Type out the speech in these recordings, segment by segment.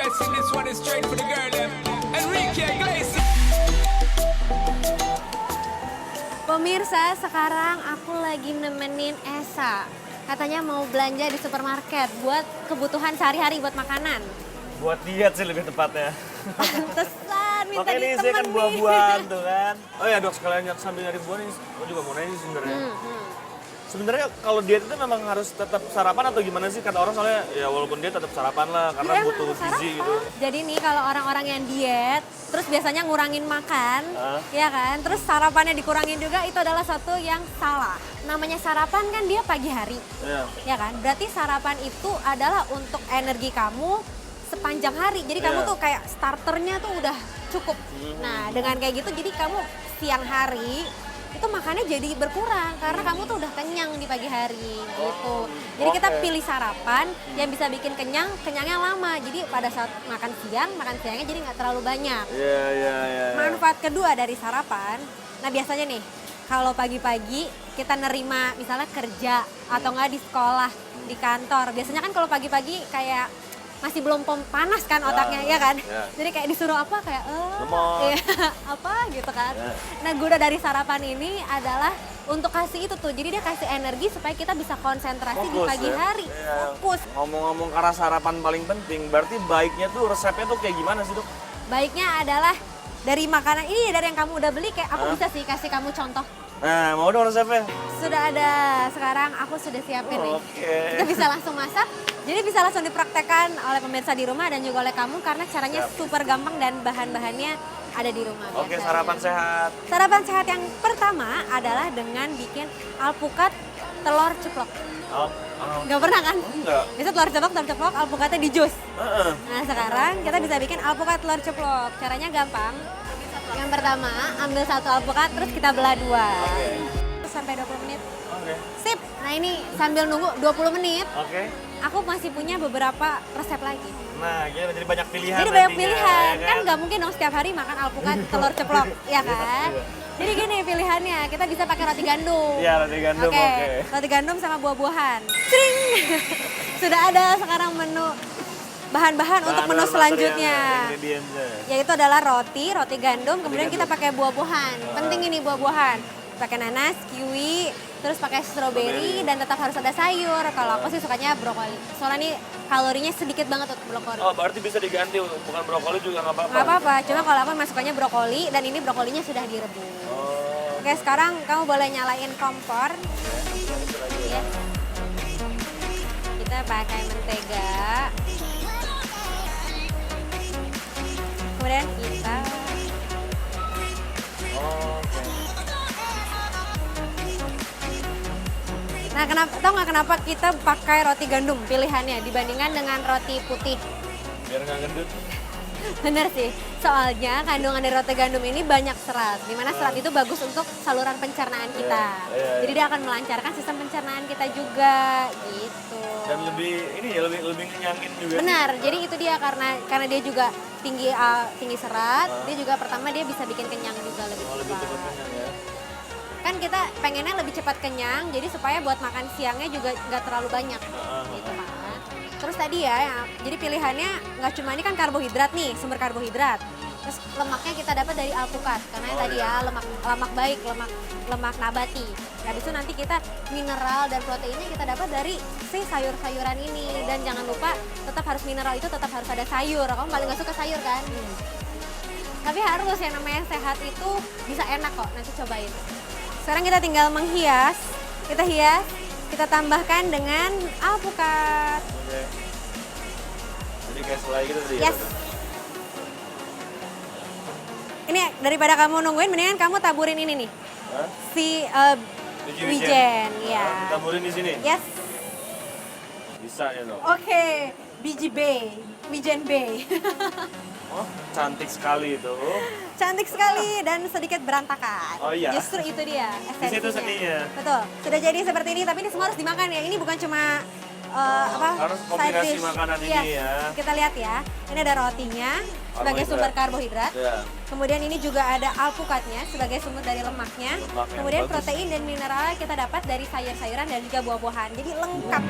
blessing. This one is straight for the girl, them. Enrique Iglesias. Pemirsa, sekarang aku lagi nemenin Esa. Katanya mau belanja di supermarket buat kebutuhan sehari-hari buat makanan. Buat diet sih lebih tepatnya. Pantesan minta Makanya ini saya kan ditemenin. buah-buahan tuh kan. Oh ya dok, sekalian sambil nyari buah nih, aku juga mau nanya sih sebenarnya. Sebenarnya kalau diet itu memang harus tetap sarapan atau gimana sih? Kata orang soalnya ya walaupun dia tetap sarapan lah karena Iya, butuh emang gizi sarapan. gitu. Jadi nih kalau orang-orang yang diet, terus biasanya ngurangin makan, ya kan? Terus sarapannya dikurangin juga, itu adalah satu yang salah. Namanya sarapan kan dia pagi hari, Iya. ya kan? Berarti sarapan itu adalah untuk energi kamu sepanjang hari. Jadi kamu Iya. tuh kayak starternya tuh udah cukup. Nah dengan kayak gitu jadi kamu siang hari itu makannya jadi berkurang karena kamu tuh udah kenyang di pagi hari gitu. Jadi kita oke. pilih sarapan yang bisa bikin kenyang, kenyangnya lama. Jadi pada saat makan siangnya jadi nggak terlalu banyak. Iya, iya, iya. Manfaat kedua dari sarapan, nah biasanya nih kalau pagi-pagi kita nerima misalnya kerja atau nggak di sekolah, di kantor. Biasanya kan kalau pagi-pagi kayak masih belum panas kan otaknya, ya kan? ya. Jadi kayak disuruh apa kayak Lemot. iya, apa gitu kan. Ya. Nah guna dari sarapan ini adalah untuk kasih itu tuh, jadi dia kasih energi supaya kita bisa konsentrasi di Fokus, pagi ya? hari. Iya. Fokus. Ngomong-ngomong karena sarapan paling penting, berarti baiknya tuh resepnya tuh kayak gimana sih dok? Baiknya adalah dari makanan ini, dari yang kamu udah beli, kayak aku bisa sih kasih kamu contoh. Nah, mau dong resepnya? Sudah ada, sekarang aku sudah siapin nih. Oke. Kita bisa langsung masak, jadi bisa langsung dipraktekkan oleh pemirsa di rumah dan juga oleh kamu karena caranya super gampang dan bahan-bahannya ada di rumah. Oke, biasanya. sarapan sehat. Sarapan sehat yang pertama adalah dengan bikin alpukat telur ceplok. Oh, Gak pernah kan? enggak. Biasa telur ceplok, alpukatnya di jus. Heeh. Nah sekarang kita bisa bikin alpukat telur ceplok. Caranya gampang. Yang pertama, ambil satu alpukat terus kita belah dua. Sampai 20 menit. Oke. Sip. Nah ini sambil nunggu 20 menit, Oke. aku masih punya beberapa resep lagi. Nah, jadi banyak pilihan. Jadi banyak nantinya, pilihan, ya kan nggak mungkin dong setiap hari makan alpukat telur ceplok, ya kan? Iya. Jadi gini pilihannya, kita bisa pakai roti gandum. Iya, roti gandum, Oke, oke. roti gandum sama buah-buahan. Cring! Sudah ada sekarang menu bahan-bahan untuk menu Bahan-bahan selanjutnya. materialnya, ingredientsnya. Yaitu adalah roti gandum, kemudian kita pakai buah-buahan. Penting ini buah-buahan. Pakai nanas, kiwi, terus pakai stroberi dan tetap harus ada sayur. Kalau aku sih sukanya brokoli. Soalnya ini kalorinya sedikit banget untuk brokoli. Oh, berarti bisa diganti bukan brokoli juga nggak apa-apa. Nggak apa-apa, cuma kalau aku emang sukanya brokoli dan ini brokolinya sudah direbus. Oh, Oke, sekarang kamu boleh nyalain kompor. Ya. Kita pakai mentega. Kemudian kita oke. Nah, tau nggak kenapa kita pakai roti gandum pilihannya dibandingkan dengan roti putih? Biar nggak gendut. Bener sih, soalnya kandungan dari roti gandum ini banyak serat, dimana serat itu bagus untuk saluran pencernaan kita. Iya. Jadi dia akan melancarkan sistem pencernaan kita juga, gitu. Dan lebih ini ya lebih ngenyangin juga. Benar, jadi itu dia karena dia juga tinggi serat, dia juga pertama dia bisa bikin kenyang juga lebih Oh, lebih cepat cepat. kenyang ya. Kan kita pengennya lebih cepat kenyang, jadi supaya buat makan siangnya juga nggak terlalu banyak, gitu kan. Terus tadi ya, jadi pilihannya nggak cuma ini kan karbohidrat nih, sumber karbohidrat. Terus lemaknya kita dapat dari alpukat, karena yang tadi ya lemak baik, lemak nabati. Habis itu nanti kita mineral dan proteinnya kita dapat dari si sayur-sayuran ini. Dan jangan lupa tetap harus mineral itu tetap harus ada sayur. Kamu paling nggak suka sayur kan? Tapi harus yang namanya sehat itu bisa enak kok, nanti cobain. Sekarang kita tinggal menghias, kita tambahkan dengan alpukat. Oke. Jadi kayak selai gitu tadi. Yes. Ini daripada kamu nungguin, mendingan kamu taburin ini nih. Hah? Si Biji wijen, ya. Ditaburin di sini. Yes. Bisa ya dong. Oke, biji bay, wijen bay. Oh, cantik sekali itu. Cantik sekali dan sedikit berantakan. Oh iya. Justru itu dia esensinya. situ seninya. Betul. Sudah jadi seperti ini, tapi ini semua harus dimakan ya. Ini bukan cuma harus kombinasi side dish. makanan ini Yes. ya. Kita lihat ya. Ini ada rotinya sebagai sumber karbohidrat. Ya. Kemudian ini juga ada alpukatnya sebagai sumber dari lemaknya. Lemak yang Kemudian bagus. protein dan mineral kita dapat dari sayur-sayuran dan juga buah-buahan. Jadi lengkap.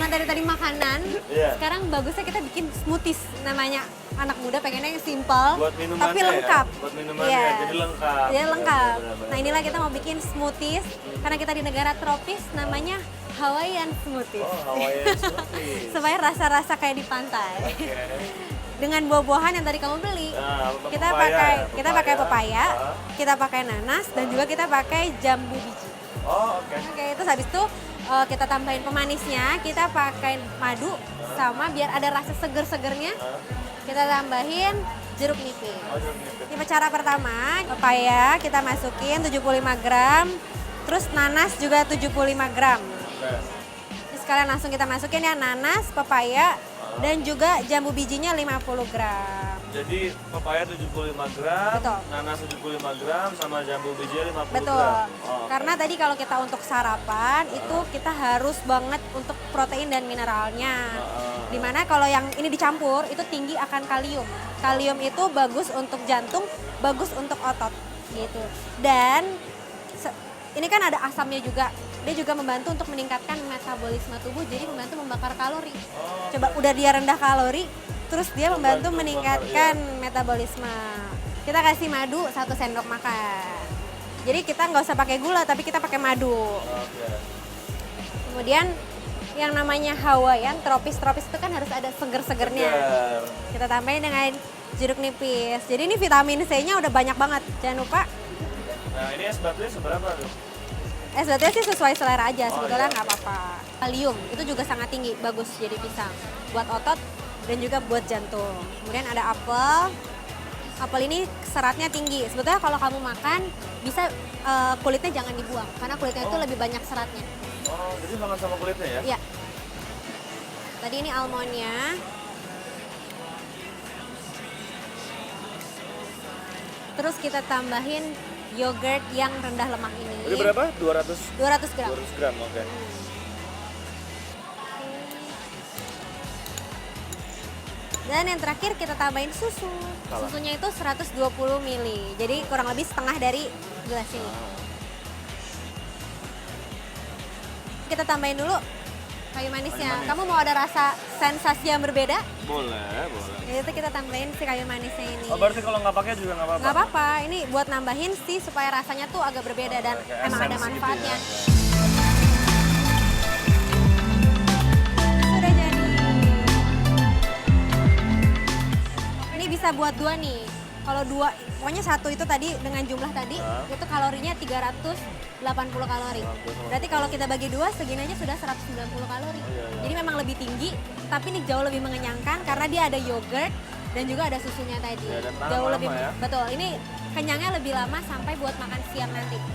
Karena dari tadi makanan, Iya. sekarang bagusnya kita bikin smoothies namanya. Anak muda pengennya yang simple, Buat minumannya tapi lengkap. ya? Buat minumannya, Iya. jadi lengkap. Jadi lengkap. Benar-benar. Nah inilah kita mau bikin smoothies, karena kita di negara tropis namanya Hawaiian smoothies. Oh, Hawaiian smoothies. Supaya rasa-rasa kayak di pantai. Dengan buah-buahan yang tadi kamu beli. Nah, Kita papaya pakai ya? kita pakai papaya, Ah. kita pakai nanas dan juga kita pakai jambu biji. Oh, oke. Oke, terus habis itu kita tambahin pemanisnya, kita pakai madu sama biar ada rasa seger-segernya. Kita tambahin jeruk nipis. Oh, jeruk nipis. Ini cara pertama, papaya kita masukin 75 gram, terus nanas juga 75 gram. Oke. Ini sekalian langsung kita masukin ya nanas, papaya, dan juga jambu bijinya 50 gram. Jadi papaya 75 gram, Betul. nanas 75 gram, sama jambu biji 50 Betul, gram. Oh, oke. karena tadi kalau kita untuk sarapan itu kita harus banget untuk protein dan mineralnya. Dimana kalau yang ini dicampur itu tinggi akan kalium. Kalium itu bagus untuk jantung, bagus untuk otot gitu. Dan ini kan ada asamnya juga. Dia juga membantu untuk meningkatkan metabolisme tubuh, jadi membantu membakar kalori. Coba udah dia rendah kalori, terus dia membantu meningkatkan metabolisme. Kita kasih madu 1 sendok makan. Jadi kita nggak usah pakai gula, tapi kita pakai madu. Oke. Kemudian yang namanya Hawaiian, tropis-tropis itu kan harus ada seger-segernya. Segar. Kita tambahin dengan jeruk nipis. Jadi ini vitamin C-nya udah banyak banget. Jangan lupa, Nah, ini es batunya seberapa tuh? es batunya sih sesuai selera aja, sebetulnya iya. nggak apa-apa. Kalium itu juga sangat tinggi, bagus jadi pisang. Buat otot dan juga buat jantung. Kemudian ada apel. Apel ini seratnya tinggi. Sebetulnya kalau kamu makan, bisa kulitnya jangan dibuang. Karena kulitnya itu lebih banyak seratnya. Oh, jadi makan sama kulitnya ya? Iya. Tadi ini almondnya. Terus kita tambahin yogurt yang rendah lemak ini. Jadi berapa? 200 200 gram. 200 gram, oke. Dan yang terakhir kita tambahin susu. Salah. Susunya itu 120 ml. Jadi kurang lebih setengah dari gelas ini. Kita tambahin dulu kayu manisnya. Kayu manis. Kamu mau ada rasa sensasi yang berbeda? Boleh, boleh. Itu kita tambahin si kayu manisnya ini. Oh, berarti kalau nggak pakai juga nggak apa-apa? Nggak apa-apa, ini buat nambahin sih supaya rasanya tuh agak berbeda dan Kayak emang ada esensi gitu manfaatnya. ya. Sudah jadi. Ini bisa buat 2 nih. Kalau 2, pokoknya 1 itu tadi dengan jumlah tadi, itu kalorinya 380 kalori. Berarti kalau kita bagi 2, segini aja sudah 190 kalori. Jadi memang lebih tinggi, tapi ini jauh lebih mengenyangkan karena dia ada yogurt dan juga ada susunya tadi. Ya, dan tahan Jauh lama lebih, ya. betul. Ini kenyangnya lebih lama sampai buat makan siang nanti. Gitu.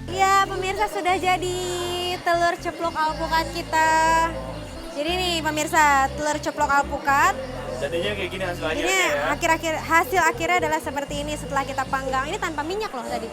Iya, pemirsa sudah jadi telur ceplok alpukat kita. Jadi nih pemirsa, telur ceplok alpukat. Jadinya kayak gini hasil akhirnya Ini ya? hasil akhirnya adalah seperti ini setelah kita panggang. Ini tanpa minyak loh tadi.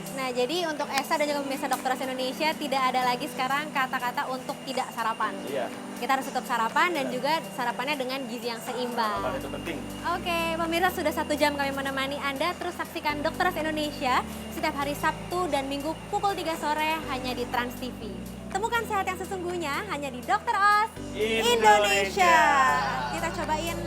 Nah, jadi untuk Esa dan juga pemirsa Dokter Indonesia tidak ada lagi sekarang kata-kata untuk tidak sarapan. Iya, Kita harus tetap sarapan dan juga sarapannya dengan gizi yang seimbang. makan itu penting. Oke, pemirsa sudah 1 jam kami menemani Anda. Terus saksikan Dokter Indonesia setiap hari Sabtu dan Minggu pukul 3 sore hanya di Trans TV. Temukan sehat yang sesungguhnya hanya di Dokter Oz Indonesia. Kita cobain